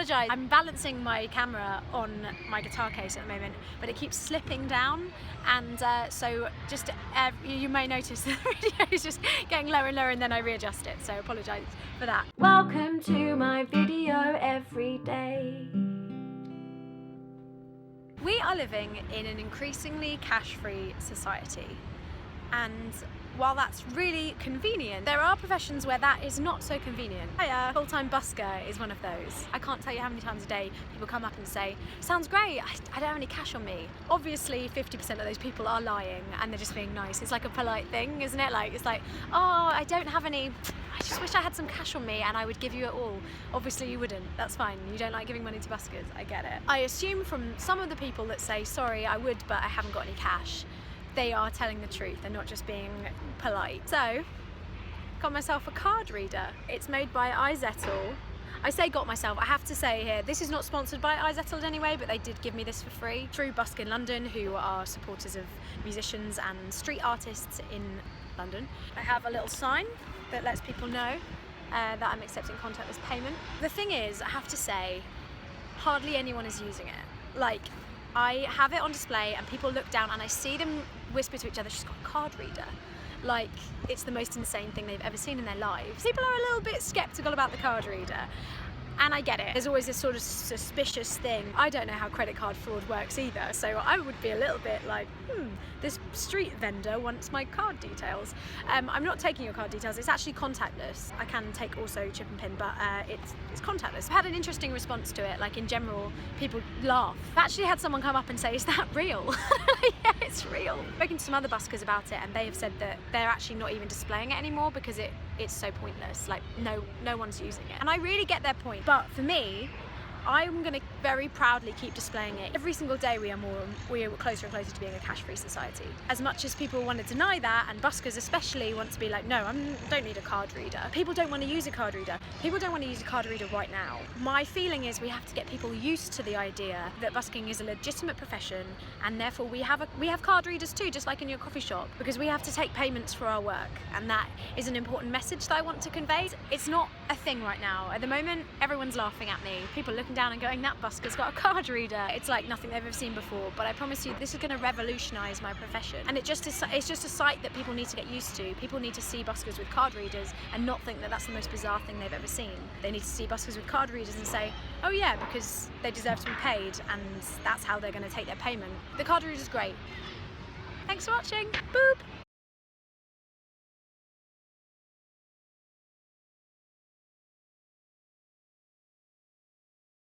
apologise. I'm balancing my camera on my guitar case at the moment, but it keeps slipping down, and so just you may notice the video is just getting lower and lower, and then I readjust it, so apologise for that. Welcome to my video every day. We are living in an increasingly cash-free society, and while that's really convenient, there are professions where that is not so convenient. Full-time busker is one of those. I can't tell you how many times a day people come up and say, sounds great, I don't have any cash on me. Obviously 50% of those people are lying and they're just being nice. It's like a polite thing, isn't it? Like, it's like, oh, I don't have any, I just wish I had some cash on me and I would give you it all. Obviously you wouldn't, that's fine. You don't like giving money to buskers, I get it. I assume from some of the people that say, sorry, I would, but I haven't got any cash, they are telling the truth, they're not just being polite. So, got myself a card reader. It's made by iZettle. I say got myself, I have to say here, this is not sponsored by iZettle in any way, but they did give me this for free through Busker in London, who are supporters of musicians and street artists in London. I have a little sign that lets people know that I'm accepting contactless payment. The thing is, I have to say, hardly anyone is using it. Like, I have it on display and people look down and I see them whisper to each other, she's got a card reader. Like, it's the most insane thing they've ever seen in their lives. People are a little bit skeptical about the card reader. And I get it. There's always this sort of suspicious thing. I don't know how credit card fraud works either, so I would be a little bit like, this street vendor wants my card details. I'm not taking your card details, it's actually contactless. I can take also chip and pin, but it's contactless. I've had an interesting response to it, like in general, people laugh. I've actually had someone come up and say, is that real? Yeah, it's real. I've spoken to some other buskers about it and they have said that they're actually not even displaying it anymore because it's so pointless. Like, no one's using it. And I really get their point. But for me, I'm going to very proudly keep displaying it. Every single day we are closer and closer to being a cash-free society. As much as people want to deny that, and buskers especially want to be like, no, I don't need a card reader. People don't want to use a card reader. People don't want to use a card reader right now. My feeling is we have to get people used to the idea that busking is a legitimate profession, and therefore we have card readers too, just like in your coffee shop, because we have to take payments for our work, and that is an important message that I want to convey. It's not a thing right now. At the moment, everyone's laughing at me. People looking down and going, that busker's got a card reader. It's like nothing they've ever seen before, but I promise you this is going to revolutionize my profession. And it's just a sight that people need to get used to. People need to see buskers with card readers and not think that that's the most bizarre thing they've ever seen. They need to see buskers with card readers and say, oh yeah, because they deserve to be paid and that's how they're going to take their payment. The card reader's great. Thanks for watching. Boop.